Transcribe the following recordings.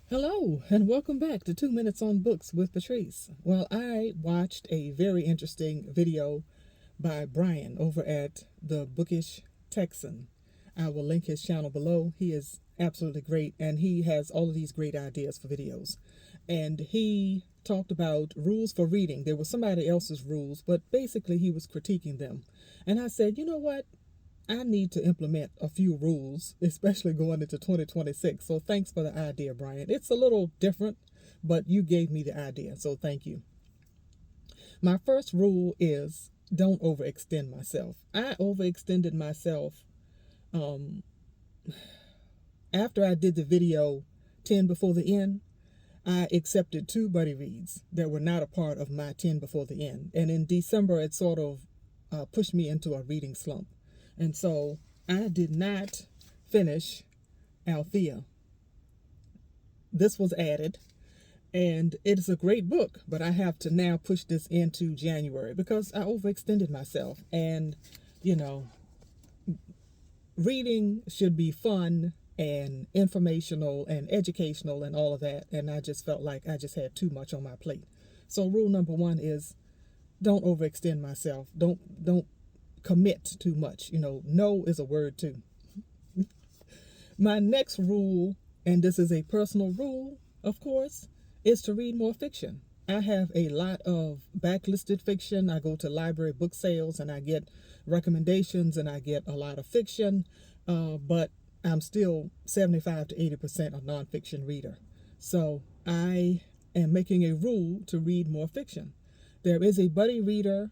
Hello, and welcome back to 2 Minutes on Books with Patrice. Well, I watched a very interesting video by Brian over at the Bookish Texan. I will link his channel below. He is absolutely great, and he has all of these great ideas for videos. And he talked about rules for reading. There was somebody else's rules, but basically he was critiquing them. And I said, you know what? I need to implement a few rules, especially going into 2026. So thanks for the idea, Brian. It's a little different, but you gave me the idea, so thank you. My first rule is don't overextend myself. I overextended myself um, after I did the video 10 before the end. I accepted two buddy reads that were not a part of my 10 before the end. And in December, it sort of pushed me into a reading slump. And so I did not finish Althea. This was added, and it is a great book, but I have to now push this into January because I overextended myself. And, you know, reading should be fun and informational and educational and all of that. And I just felt like I just had too much on my plate. So rule number one is don't overextend myself. Don't commit too much. No is a word too. My next rule, and this is a personal rule, of course, is to read more fiction. I have a lot of backlisted fiction. I go to library book sales and I get recommendations and I get a lot of fiction, but I'm still 75 to 80% a nonfiction reader. So I am making a rule to read more fiction. There is a buddy reader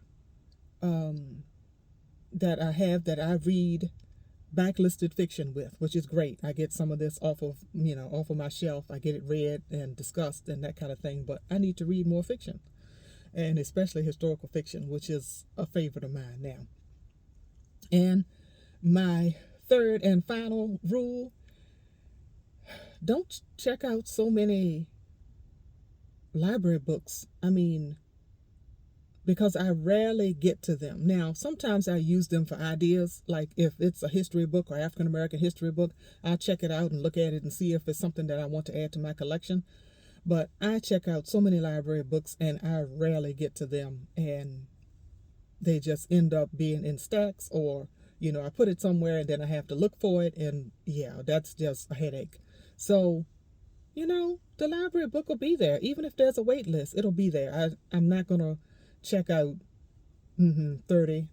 that I read backlisted fiction with, which is great. I get some of this off of my shelf. I get it read and discussed and that kind of thing, but I need to read more fiction, and especially historical fiction, which is a favorite of mine now. And my third and final rule, don't check out so many library books. Because I rarely get to them. Now, sometimes I use them for ideas, like if it's a history book or African American history book, I'll check it out and look at it and see if it's something that I want to add to my collection. But I check out so many library books and I rarely get to them, and they just end up being in stacks, or I put it somewhere and then I have to look for it, and yeah, that's just a headache. So the library book will be there. Even if there's a wait list, it'll be there. I'm not going to check out 30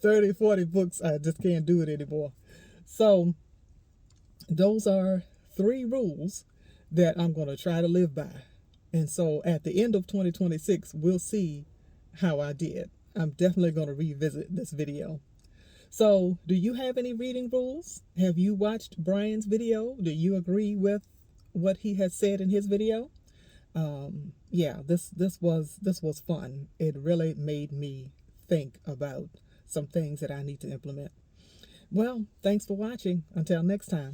30, 40 books. I just can't do it anymore. So those are three rules that I'm going to try to live by. And so at the end of 2026, we'll see how I did. I'm definitely going to revisit this video. So do you have any reading rules? Have you watched Brian's video? Do you agree with what he has said in his video? Yeah, this was fun. It really made me think about some things that I need to implement. Well, thanks for watching. Until next time.